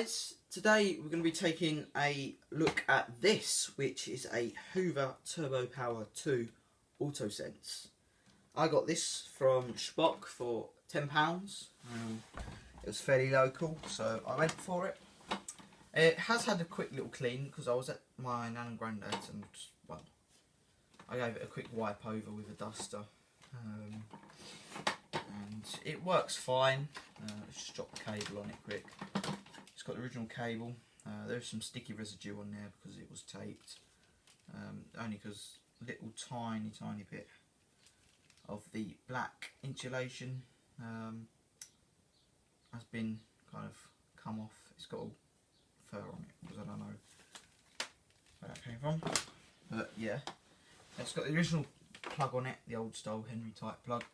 guys, today we're going to be taking a look at this, which is a Hoover Turbo Power 2 autosence. I got this from Spock for £10. It was fairly local, so I went for it. It has had a quick little clean because I was at my nan and granddad's and, well, I gave it a quick wipe over with a duster. And it works fine. Let's just drop the cable on it quick. It's got the original cable. There's some sticky residue on there because it was taped. Only because a little tiny bit of the black insulation has been kind of come off. It's got all fur on it because I don't know where that came from. But yeah, it's got the original plug on it, the old style Henry type plug.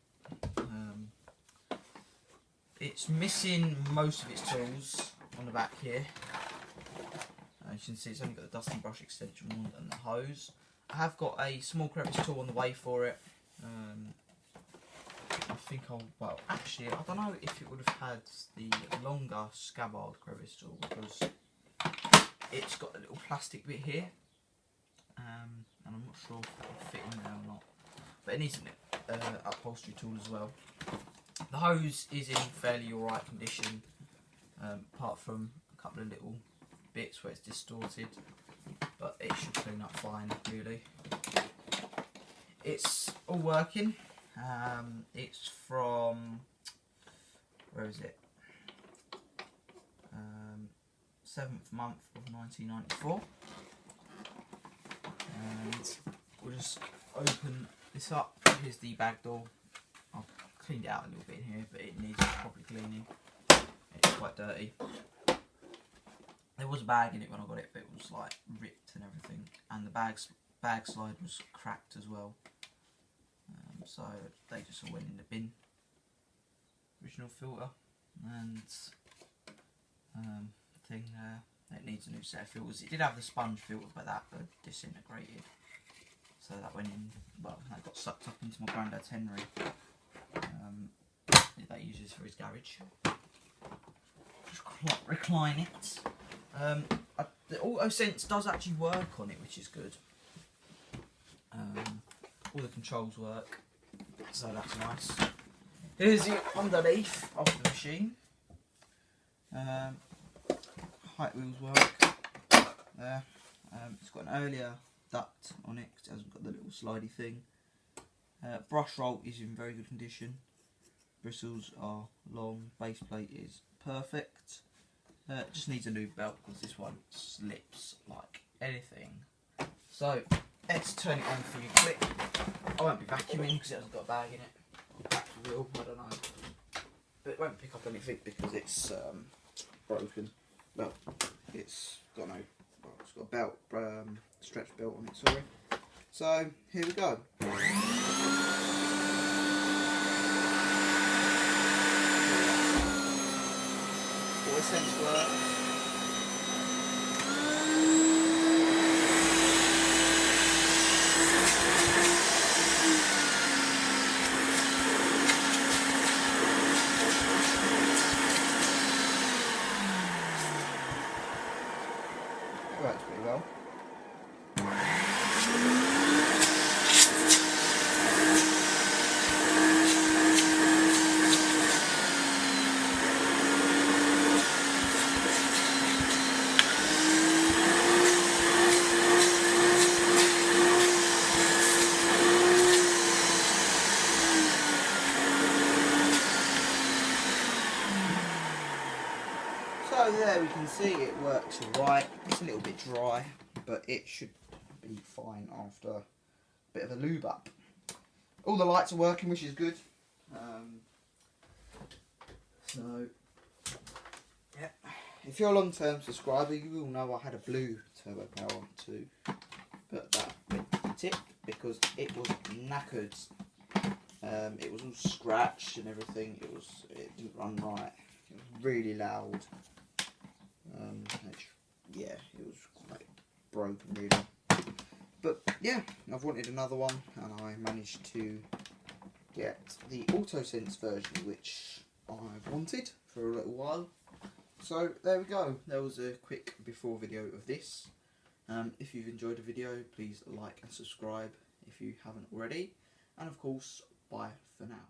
It's missing most of its tools on the back here. As you can see, it's only got the dusting brush extension one and the hose. I have got a small crevice tool on the way for it. I think well, actually, I don't know if it would have had the longer scabbard crevice tool because it's got a little plastic bit here. And I'm not sure if it will fit in there or not. But it needs an upholstery tool as well. The hose is in fairly alright condition, apart from a couple of little bits where it's distorted, but it should clean up fine, really. It's all working. It's from, where is it? 7th month of 1994. And we'll just open this up. Here's the bag door. I've cleaned it out a little bit in here, but it needs proper cleaning. It's quite dirty. There was a bag in it when I got it, but it was like ripped and everything, and the bag slide was cracked as well. So they just all went in the bin. Original filter and thing there. It needs a new set of filters. It did have the sponge filter, but that disintegrated. So that went in, well, that got sucked up into my granddad's Henry. That he uses for his garage. Just recline it. The autosence does actually work on it, which is good. All the controls work, so that's nice. Here's the underneath of the machine. Height wheels work there. It's got an earlier duct on it because it hasn't got the little slidey thing. Brush roll is in very good condition. Bristles are long. Base plate is perfect. Just needs a new belt because this one slips like anything. So let's turn it on for you quick. I won't be vacuuming because it hasn't got a bag in it. Perhaps it will, I don't know. But it won't pick up anything because it's broken. Well, it's got no. Well, it's got a belt, stretch belt on it. Sorry. So here we go. Autosence works. Works pretty well. So there we can see it works right. It's a little bit dry, but it should be fine after a bit of a lube up. All the lights are working, which is good. So yeah, if you're a long-term subscriber, you will know I had a blue Turbo Power on too, but that went to the tip because it was knackered. It was all scratched and everything. It didn't run right. It was really loud. Yeah, it was quite broken really. But yeah, I've wanted another one and I managed to get the autosence version, which I've wanted for a little while. So there we go, there was a quick before video of this. If you've enjoyed the video, please like and subscribe if you haven't already, and of course, bye for now.